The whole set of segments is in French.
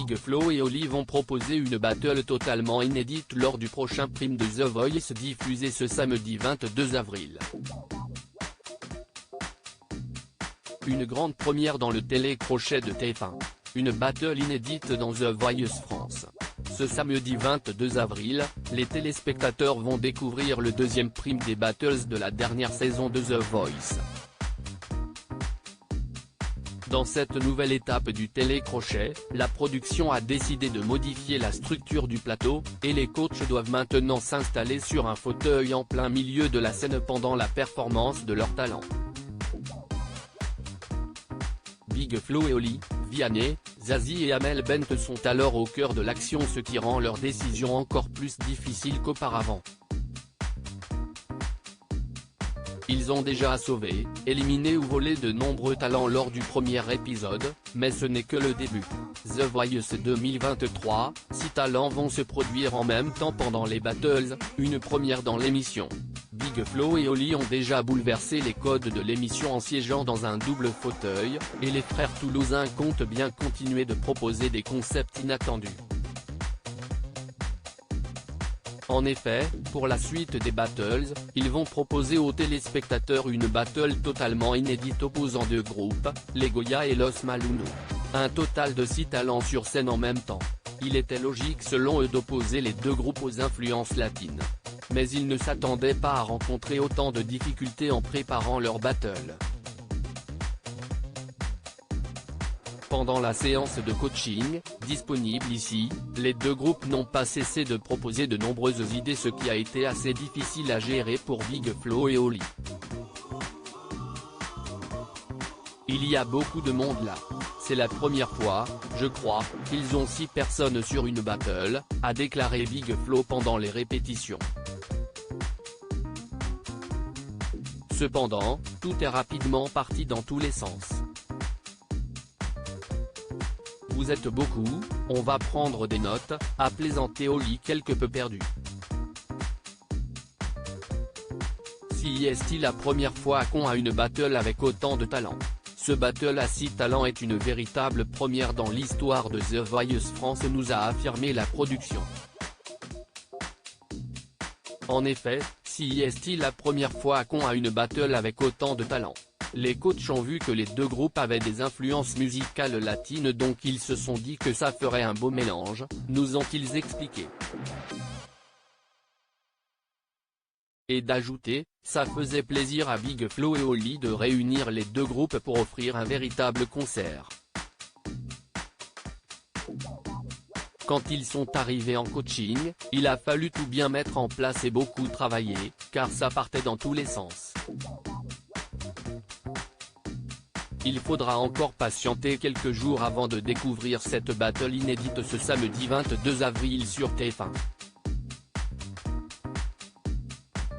Big Flo et Oli vont proposer une battle totalement inédite lors du prochain prime de The Voice diffusé ce samedi 22 avril. Une grande première dans le télécrochet de TF1. Une battle inédite dans The Voice France. Ce samedi 22 avril, les téléspectateurs vont découvrir le deuxième prime des battles de la dernière saison de The Voice. Dans cette nouvelle étape du télécrochet, la production a décidé de modifier la structure du plateau, et les coachs doivent maintenant s'installer sur un fauteuil en plein milieu de la scène pendant la performance de leur talent. Big Flo et Oli, Vianney, Zazie et Amel Bent sont alors au cœur de l'action, ce qui rend leur décision encore plus difficile qu'auparavant. Ils ont déjà sauvé, éliminé ou volé de nombreux talents lors du premier épisode, mais ce n'est que le début. The Voice 2023, 6 talents vont se produire en même temps pendant les battles, une première dans l'émission. Big Flo et Oli ont déjà bouleversé les codes de l'émission en siégeant dans un double fauteuil, et les frères toulousains comptent bien continuer de proposer des concepts inattendus. En effet, pour la suite des battles, ils vont proposer aux téléspectateurs une battle totalement inédite opposant deux groupes, les Goya et Los Malunos. Un total de 6 talents sur scène en même temps. Il était logique selon eux d'opposer les deux groupes aux influences latines. Mais ils ne s'attendaient pas à rencontrer autant de difficultés en préparant leur battle. Pendant la séance de coaching, disponible ici, les deux groupes n'ont pas cessé de proposer de nombreuses idées, ce qui a été assez difficile à gérer pour Big Flo et Oli. Il y a beaucoup de monde là. C'est la première fois, je crois, qu'ils ont 6 personnes sur une battle, a déclaré Big Flo pendant les répétitions. Cependant, tout est rapidement parti dans tous les sens. Vous êtes beaucoup, on va prendre des notes, a plaisanté Oli quelque peu perdu. Si est-il la première fois qu'on a une battle avec autant de talent? Ce battle à 6 talents est une véritable première dans l'histoire de The Voice France, nous a affirmé la production. En effet, si est-il la première fois qu'on a une battle avec autant de talent? Les coachs ont vu que les deux groupes avaient des influences musicales latines, donc ils se sont dit que ça ferait un beau mélange, nous ont-ils expliqué. Et d'ajouter, ça faisait plaisir à Big Flo et Oli de réunir les deux groupes pour offrir un véritable concert. Quand ils sont arrivés en coaching, il a fallu tout bien mettre en place et beaucoup travailler, car ça partait dans tous les sens. Il faudra encore patienter quelques jours avant de découvrir cette battle inédite ce samedi 22 avril sur TF1.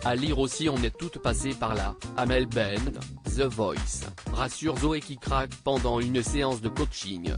À lire aussi, on est toutes passées par là, Amel Bent, The Voice, rassure Zoé qui craque pendant une séance de coaching.